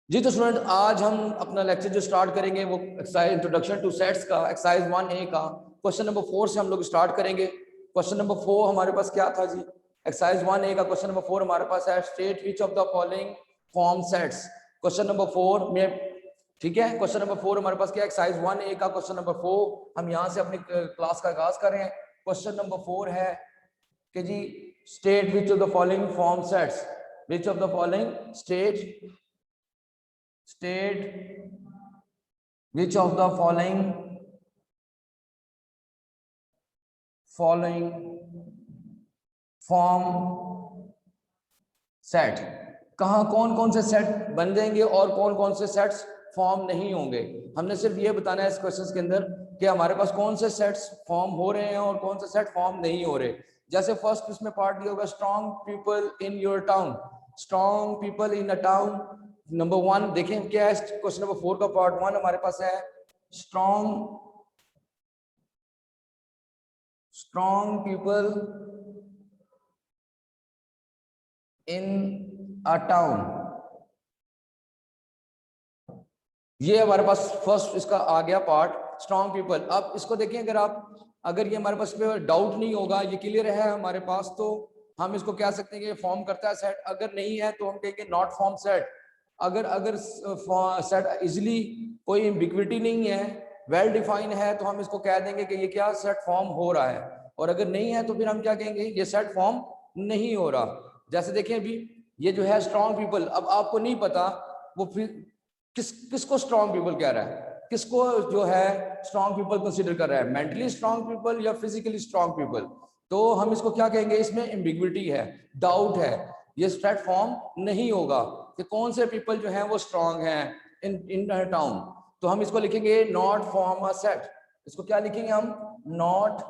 जी तो स्टूडेंट, आज हम अपना लेक्चर जो स्टार्ट करेंगे वो एक्सरसाइज इंट्रोडक्शन टू सेट्स का एक्सरसाइज 1A का क्वेश्चन नंबर 4 से हम लोग स्टार्ट करेंगे। क्वेश्चन नंबर 4 हमारे पास क्या था जी? एक्सरसाइज 1A का क्वेश्चन नंबर 4 हमारे पास है state which of the following form sets. Question number 4 में, ठीक है, क्वेश्चन नंबर 4 हमारे पास क्या, एक्सरसाइज 1A का क्वेश्चन नंबर 4। हम यहाँ से अपनी क्लास का आगाज कर रहे हैं। क्वेश्चन नंबर 4 है कि जी state which of the following form sets, which of the following state which of the following form set, कहाँ कौन कौन से सेट बन जाएंगे और कौन कौन से सेट्स फॉर्म नहीं होंगे। हमने सिर्फ ये बताना है इस क्वेश्चन के अंदर कि हमारे पास कौन से सेट्स फॉर्म हो रहे हैं और कौन से सेट फॉर्म नहीं हो रहे। जैसे फर्स्ट इसमें पार्ट दिया होगा strong people in your town, strong people in a town. Number 1 देखें क्या है, क्वेश्चन नंबर 4 का पार्ट 1 हमारे पास है strong people in a town. ये हमारे पास फर्स्ट इसका आ गया पार्ट स्ट्रॉन्ग पीपल। अब इसको देखें, अगर ये हमारे पास पे डाउट नहीं होगा, ये क्लियर है हमारे पास, तो हम इसको कह सकते हैं कि फॉर्म करता है सेट। अगर नहीं है तो हम कहेंगे नॉट फॉर्म सेट। अगर सेट इजिली कोई एम्बिग्विटी नहीं है, वेल डिफाइन है, तो हम इसको कह देंगे कि ये क्या सेट फॉर्म हो रहा है। और अगर नहीं है तो फिर हम क्या कहेंगे, ये सेट फॉर्म नहीं हो रहा। जैसे देखें अभी ये जो है स्ट्रॉन्ग पीपल, अब आपको नहीं पता वो फिर किसको स्ट्रॉन्ग पीपल कह रहा है, किसको जो है स्ट्रॉन्ग पीपल कंसीडर कर रहा है, मेंटली स्ट्रॉन्ग पीपल या फिजिकली स्ट्रॉन्ग पीपल। तो हम इसको क्या कहेंगे, इसमें एम्बिग्विटी है, डाउट है, ये सेट फॉर्म नहीं होगा कि कौन से पीपल जो हैं वो स्ट्रॉन्ग हैं इन टाउन। तो हम इसको लिखेंगे नॉट फॉर्म अ सेट। इसको क्या लिखेंगे हम, नॉट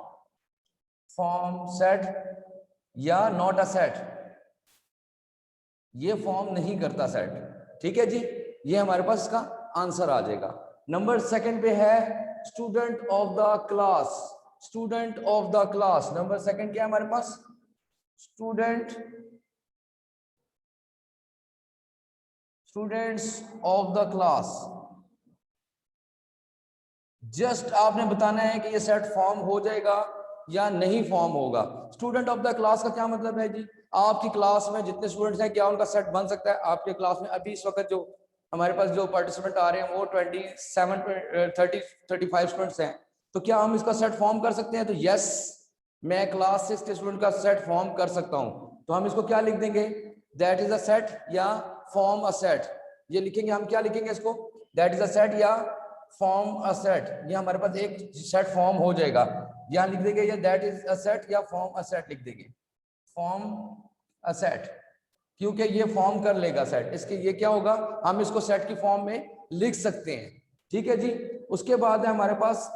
फॉर्म सेट या नॉट अ सेट, ये फॉर्म नहीं करता सेट। ठीक है जी, ये हमारे पास इसका आंसर आ जाएगा। नंबर सेकंड पे है student of the class. Student of the class, number second क्या है हमारे पास, students of the class. Just आपने बताना है कि ये सेट फॉर्म हो जाएगा या नहीं फॉर्म होगा। स्टूडेंट ऑफ द क्लास का क्या मतलब है जी, आपकी क्लास में जितने स्टूडेंट्स हैं क्या उनका सेट बन सकता है। आपके क्लास में अभी इस वक्त जो हमारे पास जो पार्टिसिपेंट आ रहे हैं वो 35 स्टूडेंट्स हैं, तो क्या हम इसका सेट फॉर्म कर सकते हैं? तो यस, मैं क्लास 6 के स्टूडेंट का सेट फॉर्म कर सकता हूं। तो हम इसको क्या लिख देंगे, दैट इज अ सेट या फॉर्म अ सेट। ये लिखेंगे, हम क्या लिखेंगे इसको, दैट इज अ सेट या फॉर्म अ सेट। ये हमारे पास एक सेट फॉर्म हो जाएगा, यहाँ लिख देंगे या दैट इज अ सेट या फॉर्म अ सेट लिख देंगे, फॉर्म अ सेट, क्योंकि ये फॉर्म कर लेगा सेट। इसके ये क्या होगा, हम इसको सेट की फॉर्म में लिख सकते हैं। ठीक है जी, उसके बाद है हमारे पास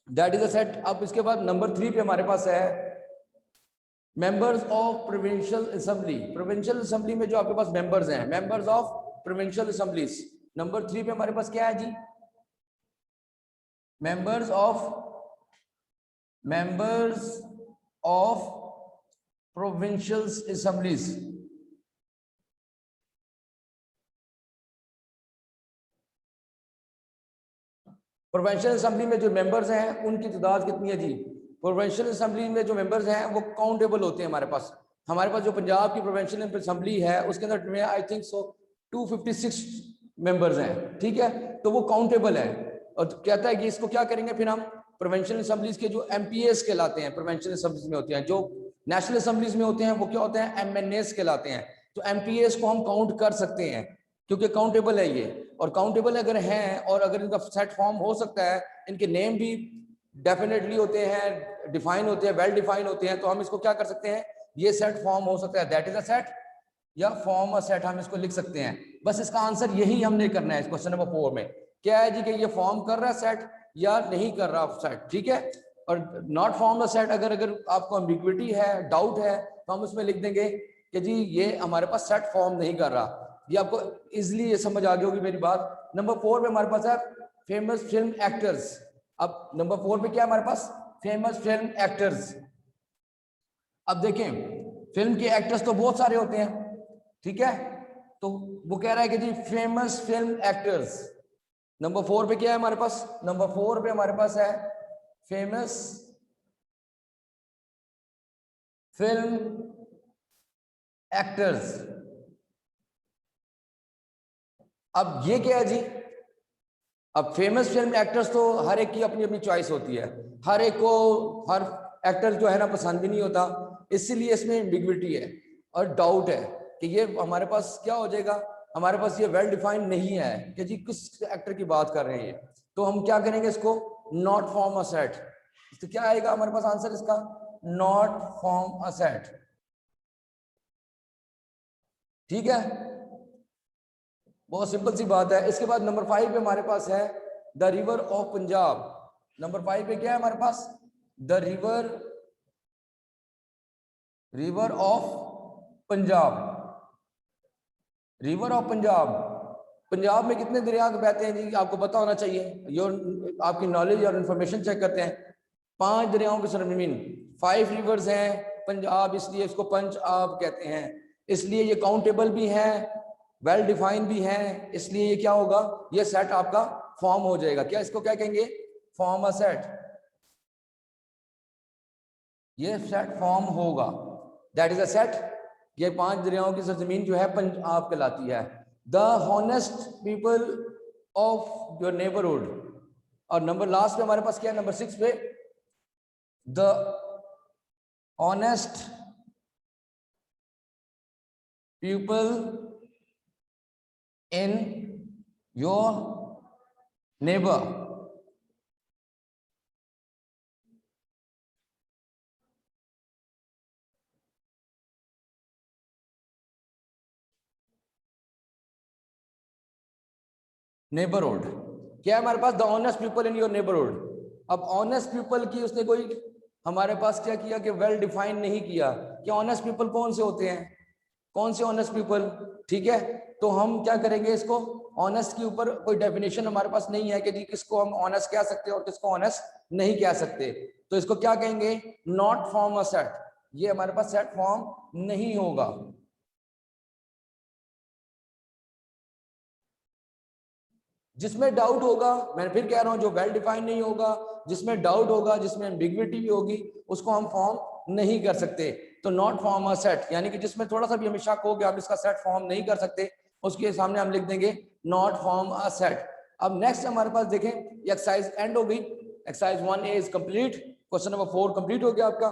दैट इज अ सेट। अब इसके बाद नंबर 3 पे हमारे पास है members of provincial assembly. Provincial assembly में जो आपके पास मेंबर्स हैं, members of provincial assemblies. Number 3 पे हमारे पास क्या है जी, members of provincial assemblies। Provincial assembly में जो मेंबर्स हैं उनकी तादाद कितनी है जी, प्रोविंशियल असेंबली में जो मेंबर्स हैं वो काउंटेबल होते हैं। हमारे पास जो पंजाब की प्रोविंशियल असेंबली है उसके अंदर में आई थिंक सो 256 मेंबर्स हैं। ठीक है, तो वो काउंटेबल है। और कहता है कि इसको क्या करेंगे फिर हम, प्रोविंशियल असेंबलीज के जो एमपीएस कहलाते हैं, प्रोविंशियल असेंबलीज में होते हैं, जो नेशनल असेंबलीज में होते हैं वो क्या होते हैं, एमएनएस कहलाते हैं। तो एमपीएस को हम काउंट कर सकते हैं क्योंकि काउंटेबल है ये। और काउंटेबल अगर हैं और अगर इनका सेट फॉर्म हो सकता है, इनके नेम भी डेफिनेटली होते हैं, डिफाइन होते हैं, वेल डिफाइन होते हैं, तो हम इसको क्या कर सकते हैं, ये सेट फॉर्म हो सकता है, दैट इज अ सेट या फॉर्म अ सेट, हम इसको लिख सकते हैं। बस इसका आंसर यही हमने करना है इस क्वेश्चन नंबर 4 में, क्या है जी कि ये फॉर्म कर रहा है सेट या नहीं कर रहा सेट। ठीक है, और नॉट फॉर्म अ सेट अगर आपको एम्बिग्विटी है, डाउट है, तो हम उसमें लिख देंगे कि जी ये हमारे पास सेट फॉर्म नहीं कर रहा। ये आपको इजिली ये समझ आ गई होगी मेरी बात। नंबर 4 पे हमारे पास है फेमस फिल्म एक्टर्स। अब नंबर 4 पे क्या है हमारे पास, फेमस फिल्म एक्टर्स। अब देखें फिल्म के एक्टर्स तो बहुत सारे होते हैं, ठीक है, तो वो कह रहा है कि जी फेमस फिल्म एक्टर्स। नंबर 4 पे क्या है हमारे पास? नंबर 4 पे हमारे पास है फेमस फिल्म एक्टर्स। अब ये क्या है जी? अब फेमस फिल्म एक्टर्स तो हर एक की अपनी अपनी चॉइस होती है, हर एक को हर एक्टर जो है ना पसंद भी नहीं होता, इसीलिए इसमें एम्बिग्विटी है और डाउट है कि ये हमारे पास क्या हो जाएगा, हमारे पास ये वेल डिफाइंड नहीं है कि जी किस एक्टर की बात कर रहे हैं। तो हम क्या करेंगे इसको? Not form a set. तो क्या आएगा हमारे पास आंसर इसका? Not form a set. ठीक है, बहुत सिंपल सी बात है। इसके बाद नंबर 5 पे हमारे पास है the river of Punjab. Number 5 पे क्या है हमारे पास? The river of Punjab. River of Punjab, Punjab में कितने दरिया बहते हैं जी? आपको पता होना चाहिए, ये आपकी नॉलेज और इंफॉर्मेशन चेक करते हैं। 5 दरियाओं के सरजमीन, 5 रिवर्स हैं पंजाब, इसलिए इसको पंजाब कहते हैं। इसलिए ये काउंटेबल भी है, वेल डिफाइंड भी है, इसलिए ये क्या होगा? ये सेट आपका फॉर्म हो जाएगा। क्या इसको क्या कहेंगे? Form a set. ये सेट फॉर्म होगा, दैट इज अ सेट। ये 5 दरियाओं की सरजमीन जो है पंजाब कहलाती है। The honest people of your neighbourhood. और नंबर लास्ट पे हमारे पास क्या है? नंबर 6 पे the honest people in your neighbour. Neighbourhood क्या है हमारे पास? The honest people in your neighbourhood. अब ऑनेस्ट पीपल की उसने कोई हमारे पास क्या किया कि वेल डिफाइन नहीं किया कि ऑनेस्ट पीपल कौन से होते हैं, कौन से ऑनेस्ट पीपल। ठीक है, तो हम क्या करेंगे इसको? ऑनेस्ट के ऊपर कोई डेफिनेशन हमारे पास नहीं है कि जी किसको हम ऑनेस्ट कह सकते हैं और किसको ऑनेस्ट नहीं कह सकते। तो इसको क्या कहेंगे? Not form a set. ये हमारे पास सेट फॉर्म नहीं होगा। जिसमें डाउट होगा, मैं फिर कह रहा हूं, जो वेल डिफाइंड नहीं होगा, जिसमें डाउट होगा, जिसमें एम्बिग्विटी भी होगी, उसको हम फॉर्म नहीं कर सकते। तो नॉट फॉर्म अ सेट, यानी कि जिसमें थोड़ा सा भी हमें शक हो कि आप इसका सेट फॉर्म नहीं कर सकते, उसके सामने हम लिख देंगे नॉट फॉर्म अ सेट। अब नेक्स्ट हमारे पास देखें, एक्सरसाइज एंड हो गई। Exercise 1A is complete, question number 4 complete हो गया आपका।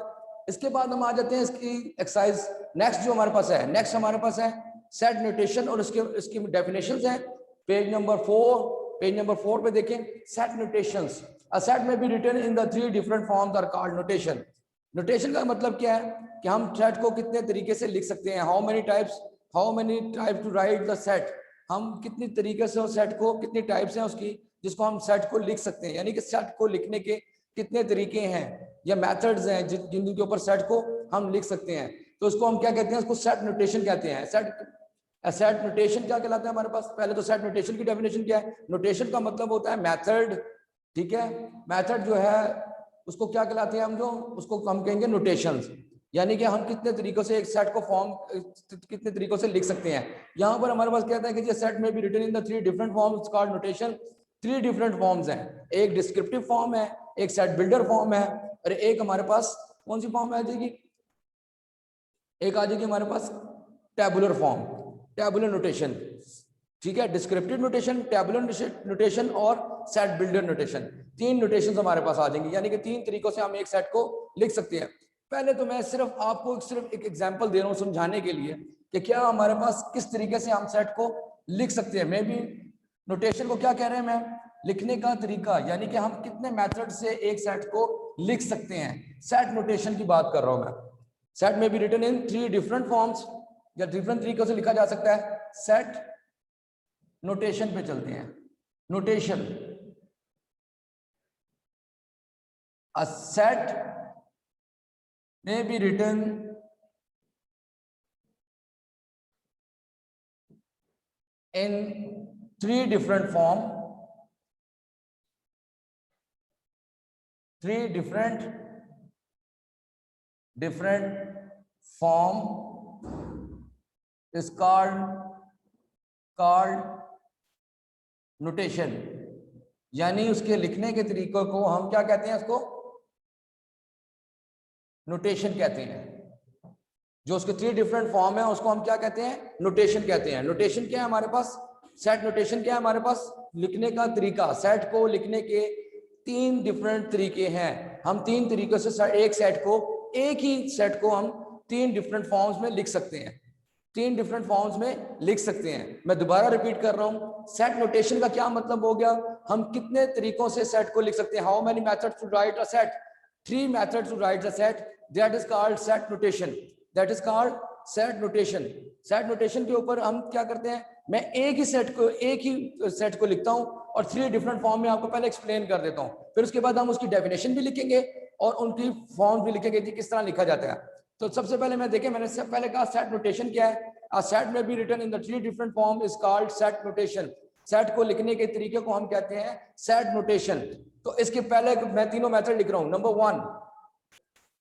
इसके बाद हम आ जाते हैं इसकी एक्सरसाइज नेक्स्ट जो हमारे पास है। नेक्स्ट हमारे पास है सेट नोटेशन और इसकी डेफिनेशंस हैं। पेज नंबर 4 पे देखें, सेट नोटेशंस। अ सेट में be written in the 3 different forms are called notation. Notation का मतलब क्या है कि हम सेट को कितने तरीके से लिख सकते हैं। How many types to write the set. हम कितनी तरीके से उस सेट को, कितनी टाइप्स हैं उसकी जिसको हम सेट को लिख सकते हैं, यानी कि सेट को लिखने के कितने तरीके हैं या मेथड्स हैं जिनके ऊपर सेट को हम लिख सकते हैं। तो उसको हम क्या कहते हैं? उसको सेट नोटेशन कहते हैं। सेट नोटेशन क्या कहलाता है हमारे पास? पहले तो सेट नोटेशन की डेफिनेशन क्या है? नोटेशन का मतलब होता है मेथड। ठीक है, मेथड जो है उसको क्या कहलाते हैं? हम जो उसको हम कहेंगे नोटेशंस, यानी कि हम कितने तरीकों से एक सेट को फॉर्म, कितने तरीकों से लिख सकते हैं। यहाँ पर हमारे पास कहता है कि सेट में भी written in the 3 different forms called notation. 3 different forms हैं, एक डिस्क्रिप्टिव फॉर्म है, एक सेट बिल्डर फॉर्म है, और एक हमारे पास कौन सी फॉर्म आ जाएगी? एक आ जाएगी हमारे पास टैबुलर फॉर्म, टैबुलर नोटेशन। ठीक है, डिस्क्रिप्टिव नोटेशन, टैबुलर नोटेशन और सेट बिल्डर नोटेशन। 3 नोटेशन हमारे पास आ जाएंगे, यानी कि 3 तरीकों से हम एक सेट को लिख सकते हैं। पहले तो मैं सिर्फ आपको सिर्फ एक एग्जांपल दे रहा हूं समझाने के लिए कि क्या हमारे पास किस तरीके से हम सेट को लिख सकते हैं। मे भी नोटेशन को क्या कह रहे हैं मैम? लिखने का तरीका, यानी कि हम कितने मेथड से एक सेट को लिख सकते हैं। सेट नोटेशन की बात कर रहा हूं मैं। सेट में भी रिटन इन 3 डिफरेंट फॉर्म्स, या डिफरेंट तरीकों से लिखा जा सकता है। सेट नोटेशन पे चलते हैं। Notation, a set may be written in 3 different form, 3 different form is called called notation, यानी उसके लिखने के तरीकों को हम क्या कहते हैं, उसको नोटेशन कहते हैं। जो उसके 3 डिफरेंट फॉर्म है उसको हम क्या कहते हैं, नोटेशन कहते हैं। नोटेशन क्या है हमारे पास, सेट नोटेशन क्या है हमारे पास, लिखने का तरीका। सेट को लिखने के 3 डिफरेंट तरीके हैं। हम 3 तरीकों से एक सेट को, एक ही सेट को हम 3 डिफरेंट फॉर्म्स में लिख सकते हैं, 3 डिफरेंट फॉर्म्स में लिख सकते हैं। मैं दोबारा रिपीट कर रहा हूं, सेट नोटेशन का क्या मतलब हो गया, हम कितने तरीकों से सेट को लिख सकते हैं। How many methods to write a set, 3 methods to write a set, that is called set notation, that is called set notation. Set notation के ऊपर हम क्या करते हैं, मैं एक ही सेट को लिखता हूं और 3 डिफरेंट फॉर्म में आपको पहले एक्सप्लेन कर देता हूं, फिर उसके बाद हम उसकी डेफिनेशन भी लिखेंगे और उनकी फॉर्म भी लिखेंगे कि किस तरह लिखा जाता है। तो सबसे पहले मैं देखें, मैंने सबसे पहले कहा सेट नोटेशन क्या है। A set may be written in the 3 different form is called set notation. Set को लिखने के तरीके को हम कहते हैं सेट नोटेशन। तो इसके पहले मैं तीनों मेथड लिख रहा हूं।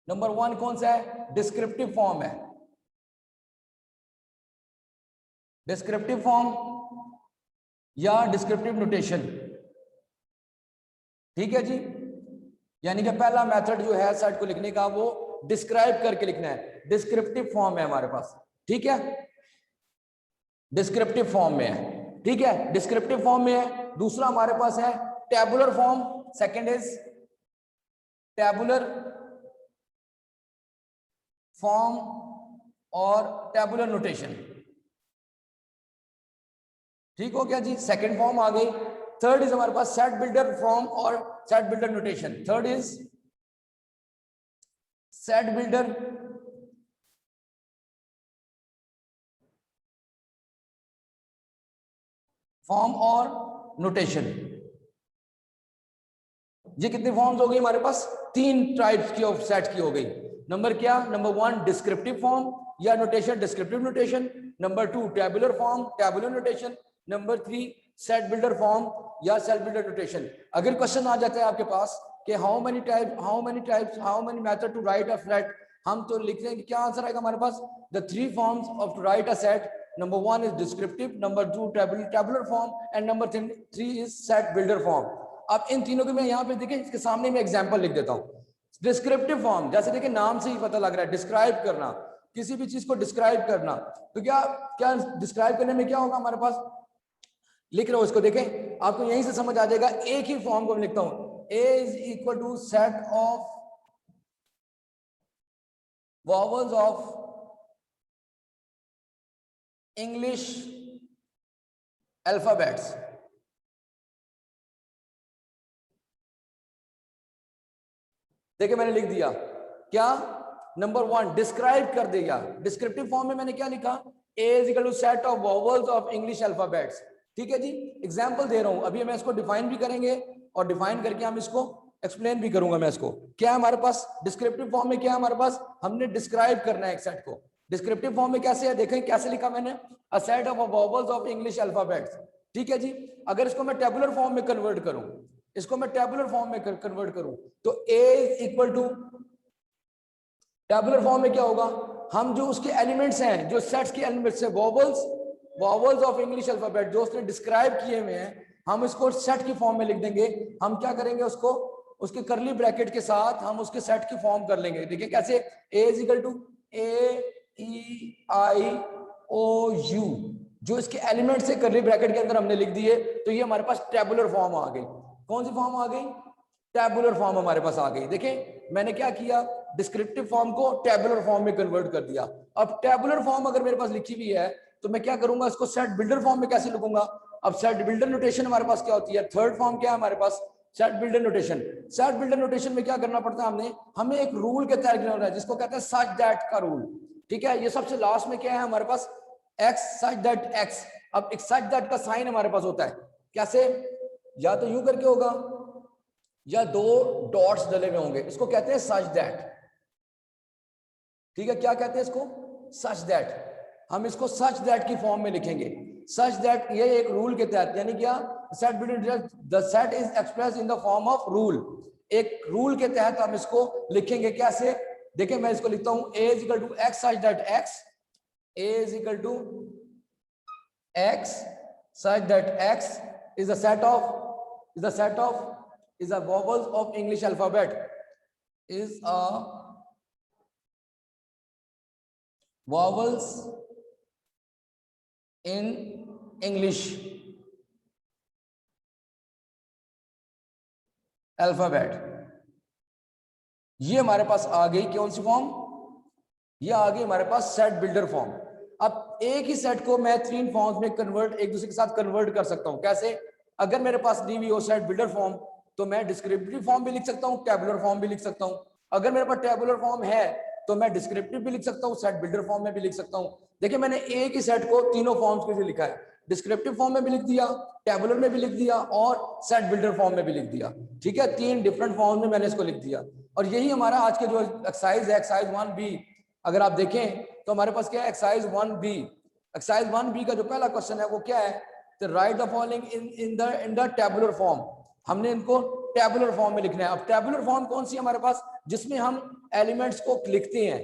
नंबर वन कौन सा है, डिस्क्रिप्टिव फॉर्म है। डिस्क्रिप्टिव फॉर्म या डिस्क्रिप्टिव नोटेशन, ठीक है जी। यानी कि पहला मेथड जो है सेट को लिखने का वो डिस्क्राइब करके लिखना है, डिस्क्रिप्टिव फॉर्म है हमारे पास, ठीक है, डिस्क्रिप्टिव फॉर्म में है, ठीक है, डिस्क्रिप्टिव फॉर्म में है। दूसरा हमारे पास है tabular form, second is tabular form और टैबुलर नोटेशन, ठीक हो गया जी, सेकंड फॉर्म आ गई। थर्ड इज हमारे पास सेट बिल्डर फॉर्म और set builder notation. Third is set builder form और नोटेशन। ये कितनी फॉर्म्स हो गई हमारे पास, 3 टाइप्स की ऑफ सेट की हो गई। नंबर क्या, नंबर 1 डिस्क्रिप्टिव फॉर्म या notation, descriptive notation. Number 2 tabular form, tabular notation. Number 3 set builder form या सेट बिल्डर नोटेशन। अगर क्वेश्चन आ जाता है आपके पास कि how many method to write a set, हम तो लिखते हैं कि क्या आंसर आएगा हमारे पास, the 3 forms of to write a set. Number 1 is descriptive, number 2 tabular form, and number 3 is set builder form. अब इन तीनों के मैं यहाँ पे देखें, इसके सामने मैं एग्जांपल लिख देता हूँ। डिस्क्रिप्टिव फॉर्म, जैसे देखिए नाम से ही पता लग रहा है, डिस्क्राइब करना, किसी भी चीज को डिस्क्राइब करना। तो क्या डिस्क्राइब करने में क्या होगा हमारे पास, लिख रहा हूं इसको, देखें आपको यहीं से समझ आ जाएगा। एक ही फॉर्म को मैं लिखता हूं, A is equal to set of vowels of English alphabets. देखिए मैंने लिख दिया क्या, नंबर 1 डिस्क्राइब कर दिया। डिस्क्रिप्टिव फॉर्म में मैंने क्या लिखा, A is equal to set of vowels of English alphabets, ठीक है जी। एग्जांपल दे रहा हूं, अभी मैं इसको डिफाइन भी करेंगे और डिफाइन करके हम इसको एक्सप्लेन भी करूंगा मैं इसको। क्या है हमारे पास डिस्क्रिप्टिव फॉर्म में, क्या है हमारे पास, हमने डिस्क्राइब करना है एक सेट को। डिस्क्रिप्टिव फॉर्म में कैसे है, देखें कैसे लिखा मैंने, a set of vowels of English alphabets, ठीक है जी। अगर इसको मैं टेबुलर फॉर्म में कन्वर्ट करूं, इसको मैं टेबुलर फॉर्म में कन्वर्ट करूं, तो A is equal to, tabular form में क्या होगा, हम जो उसके एलिमेंट्स हैं, जो सेट्स के एलिमेंट्स हैं, वॉवल्स ऑफ इंग्लिश अल्फाबेट जो उसने डिस्क्राइब किए हुए हैं, हम इसको सेट की फॉर्म में लिख देंगे। हम क्या करेंगे, उसको उसके करली ब्रैकेट के साथ हम उसके सेट की फॉर्म कर लेंगे। देखिए कैसे, ए इज इक्वल टू AEIOU, जो इसके एलिमेंट से करली ब्रैकेट के अंदर हमने लिख दिए, तो ये हमारे पास टेबुलर फॉर्म आ गई। कौन सी फॉर्म आ गई, टेबुलर फॉर्म हमारे पास आ गई। देखिए मैंने क्या किया, डिस्क्रिप्टिव फॉर्म को टेबुलर फॉर्म में कन्वर्ट कर दिया। अब टेबुलर फॉर्म अगर मेरे पास लिखी हुई है, तो मैं क्या करूंगा, इसको सेट बिल्डर फॉर्म में कैसे लिखूंगा। अब सेट बिल्डर नोटेशन हमारे पास क्या होती है, थर्ड फॉर्म क्या है हमारे पास, set builder notation. Set builder notation में क्या करना पड़ता है, हमें एक रूल के तहत गिना है, जिसको कहते हैं सच दैट का रूल, ठीक है। ये सबसे लास्ट में क्या है हमारे पास, एक्स सच दैट एक्स। अब एक सच दैट का साइन हमारे पास होता है, कैसे, या तो यूं करके होगा या 2 डॉट्स डले हुए होंगे, इसको कहते हैं सच दैट, ठीक है। क्या कहते हैं इसको, सच दैट। हम इसको सच दैट की फॉर्म में लिखेंगे, सच दैट, ये एक रूल के तहत, यानी क्या, set builder, the set is express in the form of rule, एक रूल के तहत हम इसको लिखेंगे। कैसे, देखिए मैं इसको लिखता हूं, A is equal to x such that x, A is equal to x such that x is a set of is a vowels of English alphabet, is a vowels in English alphabet। ये हमारे पास आ गई कौन सी form, ये आ गई हमारे पास set builder form. अब एक ही सेट को मैं 3 फॉर्म्स में कन्वर्ट, एक दूसरे के साथ कन्वर्ट कर सकता हूं। कैसे? अगर मेरे पास दी हुई हो सेट बिल्डर फॉर्म, तो मैं डिस्क्रिप्टिव फॉर्म भी लिख सकता हूं, टेबुलर फॉर्म भी लिख सकता हूं। अगर मेरे पास टेबुलर फॉर्म है तो मैं डिस्क्रिप्टिव भी लिख सकता हूं, सेट बिल्डर फॉर्म में भी लिख सकता हूं। देखिए मैंने एक ही सेट को तीनों फॉर्म्स के लिए लिखा है, डिस्क्रिप्टिव फॉर्म में भी लिख दिया, टेबुलर में भी लिख दिया और सेट बिल्डर फॉर्म में भी लिख दिया। ठीक है, 3 डिफरेंट फॉर्म में मैंने इसको लिख दिया। और यही हमारा आज के जो एक्सरसाइज है, एक्सरसाइज 1B, अगर आप देखें तो हमारे पास क्या है, एक्सरसाइज 1B। एक्सरसाइज 1B का जो पहला क्वेश्चन है वो क्या है, तो right the following in the tabular form. हमने इनको टेबुलर फॉर्म में लिखना है। अब टेबुलर फॉर्म कौन सी है हमारे पास, जिसमें हम एलिमेंट्स को लिखते हैं,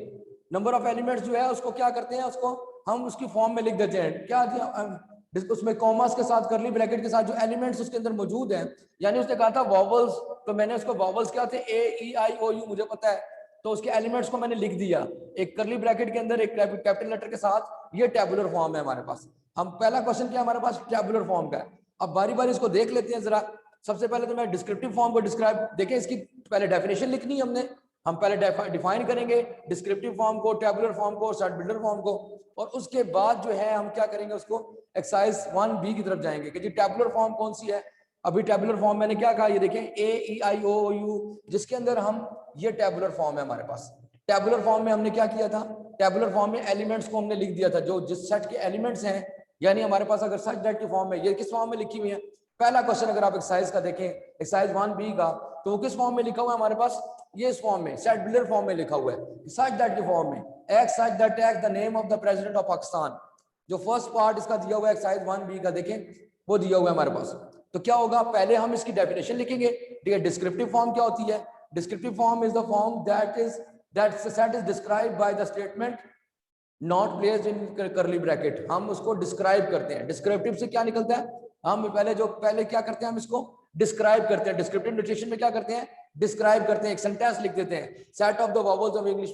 नंबर ऑफ एलिमेंट्स जो है उसको क्या करते हैं, उसको हम उसकी फॉर्म में लिख देते हैं। क्या उसमें कॉमर्स के साथ, करली ब्रैकेट के साथ जो एलिमेंट्स उसके अंदर मौजूद हैं, यानी उसने कहा था वॉवल्स, तो मैंने उसको वॉवल्स क्या थे, A-E-I-O-U मुझे पता है, तो उसके एलिमेंट्स को मैंने लिख दिया एक करली ब्रैकेट के अंदर, एक कैपिटल लेटर के साथ। ये टेबुलर फॉर्म है हमारे पास। हम पहला क्वेश्चन क्या हमारे पास, टेबुलर फॉर्म का है। अब बारी बारी इसको देख लेते हैं जरा। सबसे पहले तो मैं डिस्क्रिप्टिव फॉर्म को डिस्क्राइब, देखें इसकी पहले डेफिनेशन लिखनी है हमने, हम पहले डिफाइन करेंगे डिस्क्रिप्टिव फॉर्म को, टेबुलर फॉर्म को, सेट बिल्डर फॉर्म को, और उसके बाद जो है हम क्या करेंगे, उसको एक्सरसाइज 1B की तरफ जाएंगे कि जी टेबुलर फॉर्म कौन सी है। अभी टेबुलर फॉर्म मैंने क्या कहा, ये देखें A-E-I-O-U, जिसके अंदर हम, ये टेबुलर फॉर्म है हमारे पास। टेबुलर फॉर्म में हमने क्या किया था, टेबुलर फॉर्म में एलिमेंट्स को हमने लिख दिया था, जो जिस सेट के एलिमेंट्स हैं, यानी हमारे पास अगर सेट दैट की फॉर्म में, ये किस फॉर्म में लिखी हुई है। पहला क्वेश्चन अगर आप एक्सरसाइज का देखें, एक्सरसाइज 1B का, तो वो किस फॉर्म में लिखा हुआ है हमारे पास, ये इस फॉर्म में, सेट बिल्डर फॉर्म में लिखा हुआ है, सेट दैट की फॉर्म में। X set that x the name of the president of Pakistan, जो फर्स्ट पार्ट इसका दिया हुआ है एक्सरसाइज 1B का, देखें वो दिया हुआ है हमारे पास। तो क्या होगा, पहले हम इसकी डेफिनेशन लिखेंगे। ठीक है, डिस्क्रिप्टिव फॉर्म क्या होती है, descriptive form is the form that set is described by the statement not placed in curly bracket। हम उसको डिस्क्राइब करते हैं। डिस्क्रिप्टिव से क्या निकलता है, हम पहले क्या करते हैं, हम इसको डिस्क्राइब करते हैं। डिस्क्रिप्टिव नोटेशन में क्या करते हैं, डिस्क्राइब करते हैं, एक सेंटेंस लिख देते हैं, set of the vowels of English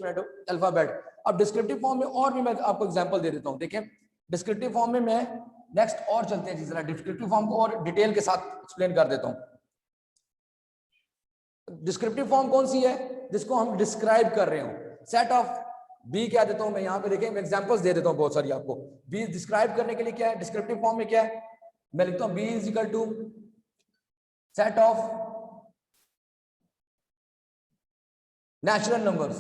alphabet. अब डिस्क्रिप्टिव फॉर्म में और भी मैं आपको एग्जांपल दे देता हूं। देखें डिस्क्रिप्टिव फॉर्म में मैं नेक्स्ट और चलते हैं, जरा डिस्क्रिप्टिव फॉर्म को और डिटेल के साथ एक्सप्लेन कर देता हूं। डिस्क्रिप्टिव फॉर्म कौन सी है, जिसको हम डिस्क्राइब कर रहे हो। सेट ऑफ बी क्या देता हूं मैं यहां पे, देखें मैं एग्जांपल्स दे देता हूं बहुत सारी आपको। बी डिस्क्राइब करने के लिए क्या है, डिस्क्रिप्टिव फॉर्म में क्या है, मैं लिखता हूं B is equal to set of natural numbers.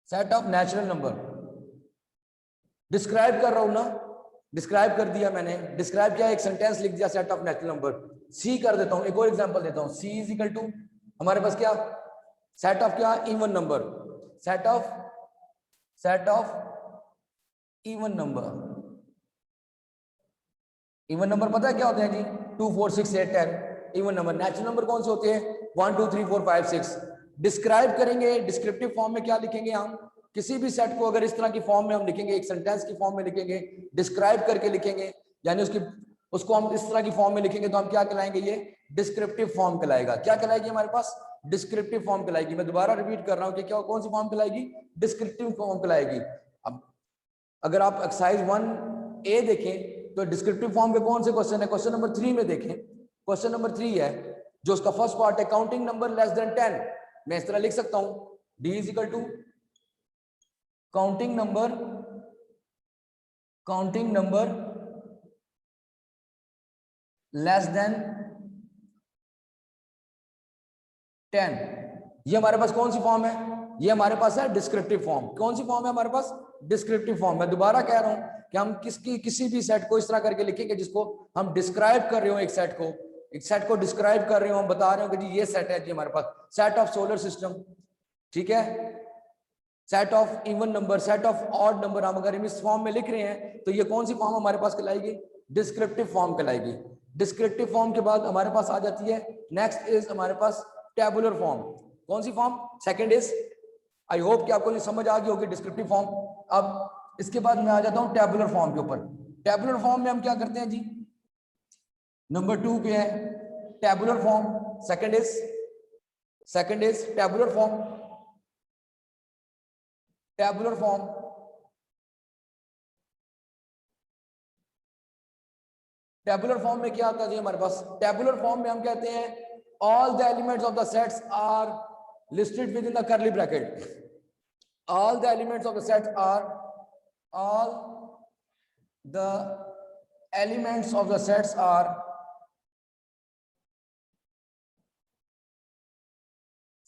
Set of natural number describe कर रहा हूं ना, डिस्क्राइब कर दिया मैंने, डिस्क्राइब किया, एक सेंटेंस लिख दिया, सेट ऑफ नेचुरल नंबर। सी कर देता हूं, एक और एग्जांपल देता हूं, सी इज इक्वल टू हमारे पास क्या, सेट ऑफ क्या, even number, set of even number. Even number पता है क्या होते हैं जी, 2 4 6 8 10 इवन नंबर। नेचुरल नंबर कौन से होते हैं, 1 2 3 4 5 6। डिस्क्राइब करेंगे, डिस्क्रिप्टिव फॉर्म में क्या लिखेंगे, हम किसी भी सेट को अगर इस तरह की फॉर्म में हम लिखेंगे, एक सेंटेंस की फॉर्म में लिखेंगे, डिस्क्राइब करके लिखेंगे, यानी उसको हम इस तरह की फॉर्म में लिखेंगे, तो हम क्या कहलाएंगे, ये डिस्क्रिप्टिव फॉर्म कहलाएगा। क्या कहलाएगी हमारे पास, डिस्क्रिप्टिव फॉर्म कहलाएगी। मैं दोबारा रिपीट कर रहा हूं कि क्या, कौन सी फॉर्म कहलाएगी, डिस्क्रिप्टिव फॉर्म कहलाएगी। अब अगर आप एक्सरसाइज 1A देखें तो डिस्क्रिप्टिव फॉर्म के कौन से क्वेश्चन है, क्वेश्चन नंबर 3 में देखें, क्वेश्चन नंबर 3 है जो उसका फर्स्ट पार्ट है, काउंटिंग नंबर लेस देन 10। मैं इस तरह लिख सकता हूं, D is equal to counting number less than 10। ये हमारे पास कौन सी फॉर्म है, ये हमारे पास है डिस्क्रिप्टिव फॉर्म। कौन सी फॉर्म है हमारे पास, डिस्क्रिप्टिव फॉर्म। मैं दोबारा कह रहा हूं कि हम किसी भी सेट को इस तरह करके लिखेंगे जिसको हम डिस्क्राइब कर रहे हो, एक सेट को डिस्क्राइब कर रहे हो, हम बता रहे हो कि जी ये सेट है जी हमारे पास, सेट ऑफ सोलर सिस्टम, ठीक है, set of even number, set of odd number. हम अगर इस फॉर्म में लिख रहे हैं तो ये कौन सी फॉर्म हमारे पास कहलाएगी, डिस्क्रिप्टिव फॉर्म कहलाएगी। डिस्क्रिप्टिव फॉर्म के बाद हमारे पास आ जाती है, नेक्स्ट इज हमारे पास टेबुलर फॉर्म। कौन सी form, second is I hope कि आपको ये समझ आ गई होगी डिस्क्रिप्टिव फॉर्म। अब इसके बाद मैं आ जाता हूं टेबुलर फॉर्म के ऊपर। टेबुलर फॉर्म में हम क्या करते हैं जी, नंबर 2 पे है tabular form. Second is tabular form. Tabular form tabular form में क्या आता है जी हमारे पास, टेबुलर फॉर्म में हम कहते हैं all the elements of the sets are listed within the curly bracket. all the elements of the set are all the elements of the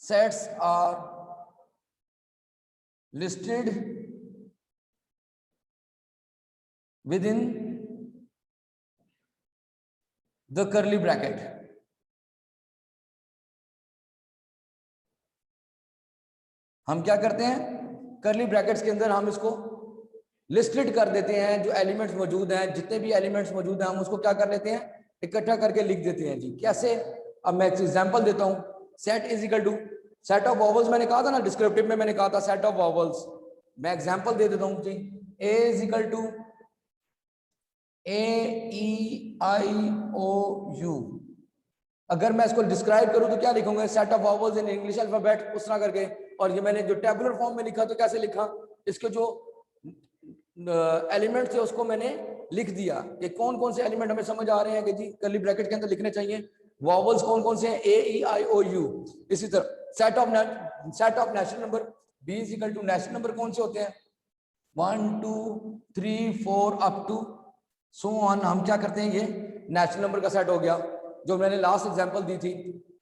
sets are listed within the curly bracket। हम क्या करते हैं, curly brackets के अंदर हम इसको listed कर देते हैं, जो एलिमेंट्स मौजूद हैं, जितने भी एलिमेंट्स मौजूद हैं हम उसको क्या कर लेते हैं, इकट्ठा करके लिख देते हैं जी। कैसे, अब मैं एक एग्जांपल देता हूं। Set is equal to set of vowels, मैंने कहा था ना डिस्क्रिप्टिव में, मैंने कहा था सेट ऑफ वॉवल्स। मैं एग्जांपल दे देता हूं जी। A is equal to AEIOU। अगर मैं इसको डिस्क्राइब करूं तो क्या लिखूंगा, set of vowels in English alphabet, उस तरह करके। और ये मैंने जो टेबुलर फॉर्म में लिखा तो कैसे लिखा, इसके जो एलिमेंट थे उसको मैंने लिख दिया कि कौन कौन से एलिमेंट हमें समझ आ रहे हैं कि जी कर्ली ब्रैकेट के अंदर लिखने चाहिए। वॉवल्स कौन कौन से हैं, AEIOU। इसी तरह set of natural number, B is equal to natural number कौन से होते हैं, 1 2 3 4 अप टू सो ऑन। हम क्या करते हैं, ये नेचुरल नंबर का सेट हो गया, जो मैंने लास्ट एग्जांपल दी थी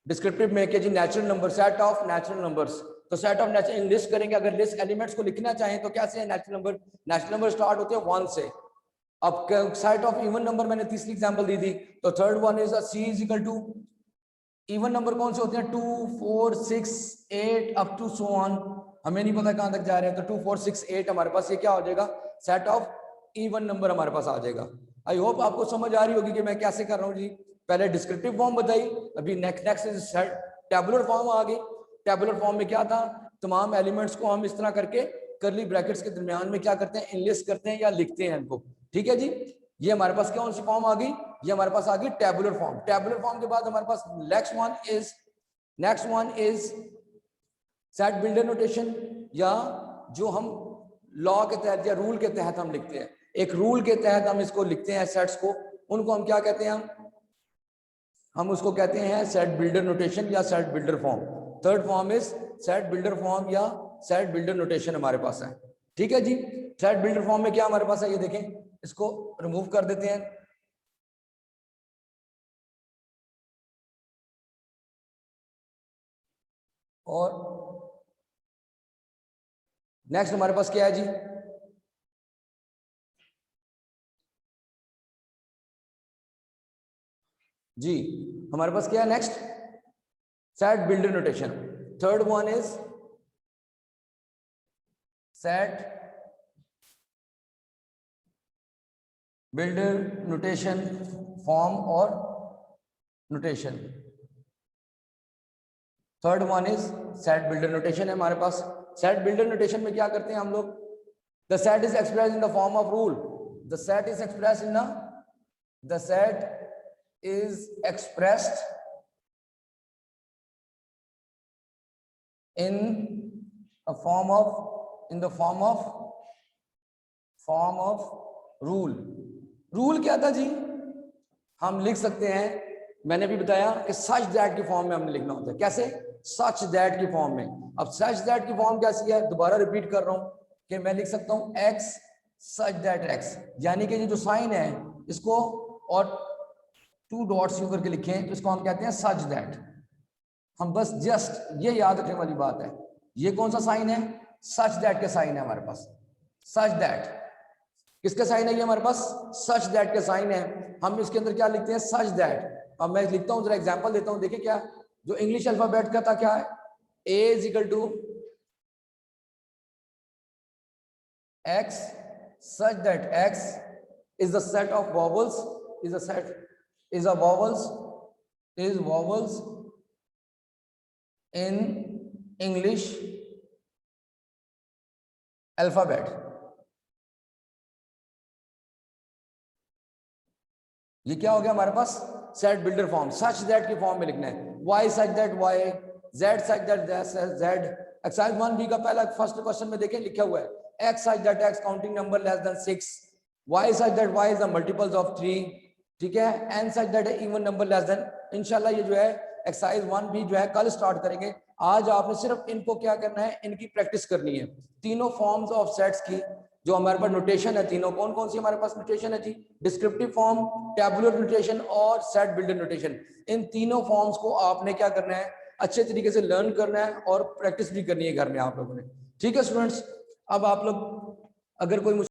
डिस्क्रिप्टिव में कि जी natural number, set of natural numbers. तो सेट ऑफ नेचुरल लिस्ट करेंगे, अगर लिस्ट एलिमेंट्स को लिखना चाहें तो कैसे है, नेचुरल नंबर स्टार्ट होते हैं 1 से। अब सेट ऑफ इवन नंबर मैंने तीसरी एग्जांपल दी थी, तो third one is C is equal to even number कौन से होते हैं, 2 4 6 8 अप टू सो ऑन। हमें नहीं पता कहां तक जा रहे हैं, तो 2 4 6 8 हमारे पास ये क्या हो जाएगा, सेट ऑफ इवन नंबर हमारे पास आ जाएगा। आई होप आपको समझ आ रही होगी कि मैं कैसे कर रहा हूँ जी। पहले डिस्क्रिप्टिव फॉर्म बताई, अभी नेक्स्ट इज टेबुलर फॉर्म आ गई। टेबुलर फॉर्म में क्या था, तमाम एलिमेंट्स को हम इस तरह करके कर्ली ब्रैकेट्स के दरमियान में क्या करते हैं, इनलिस्ट करते हैं या लिखते हैं इनको। ठीक है जी, ये हमारे पास कौन सी फॉर्म आ गई, ये हमारे पास आ गई टेबुलर फॉर्म। टेबुलर फॉर्म के बाद हमारे पास next one is set builder notation, या जो हम लॉ के तहत या रूल के तहत हम लिखते हैं। एक रूल के तहत हम इसको लिखते हैं सेट्स को, उनको हम क्या कहते हैं, हम उसको कहते हैं सेट बिल्डर नोटेशन या set builder form. Third form is set builder form या सेट बिल्डर नोटेशन हमारे पास है। ठीक है जी, सेट बिल्डर फॉर्म में क्या हमारे पास है, ये देखें, इसको रिमूव कर देते हैं। और नेक्स्ट हमारे पास क्या है जी, जी हमारे पास क्या है next, set builder notation. Third one is set builder notation form और notation. Third one is set builder notation है हमारे पास। सेट बिल्डर नोटेशन में क्या करते हैं हम लोग, the set is express in the form of rule, the set is express in the set is expressed in the form of rule। Rule क्या था जी, हम लिख सकते हैं, मैंने भी बताया कि सच दैट की फॉर्म में हमने लिखना होता है। कैसे, सच दैट की फॉर्म में। अब सच दैट की फॉर्म कैसी है, दोबारा रिपीट कर रहा हूं कि मैं लिख सकता हूं x सच दैट x, यानी कि ये जो साइन है इसको और 2 डॉट्स यू करके लिखें तो इसको हम कहते हैं सच दैट। हम बस जस्ट ये याद रखने वाली बात है, ये कौन सा साइन है, सच दैट के साइन है हमारे पास। सच दैट किसके साइन है, ये हमारे पास सच दैट के साइन है। हम इसके अंदर क्या लिखते हैं, सच दैट। अब मैं लिखता हूं, जरा एग्जांपल देता हूं, देखिए क्या जो इंग्लिश अल्फाबेट का था, क्या है, A is equal to x such that x is the set of vowels, is a set is a vowels in English alphabet. ये क्या हो गया हमारे पास, set builder form, such that के फॉर्म में लिखना है, Y such that Y, Z such that Z. Exercise 1B का पहला फर्स्ट क्वेश्चन में देखें लिखा हुआ है x such that x counting number less than 6, y such that y is the multiples of 3, ठीक है, N such that even number less than. इंशाल्लाह ये जो है एक्सरसाइज 1B जो है कल स्टार्ट करेंगे। आज आपने सिर्फ इनको क्या करना है, इनकी प्रैक्टिस करनी है, तीनों फॉर्म्स ऑफ सेट्स की जो हमारे पास नोटेशन है, तीनों कौन कौन सी हमारे पास नोटेशन है जी, डिस्क्रिप्टिव फॉर्म, टैबुलर नोटेशन और सेट बिल्डर नोटेशन। इन तीनों फॉर्म्स को आपने क्या करना है, अच्छे तरीके से लर्न करना है और प्रैक्टिस भी करनी है घर में आप लोगों ने। ठीक है स्टूडेंट्स, अब आप लोग अगर कोई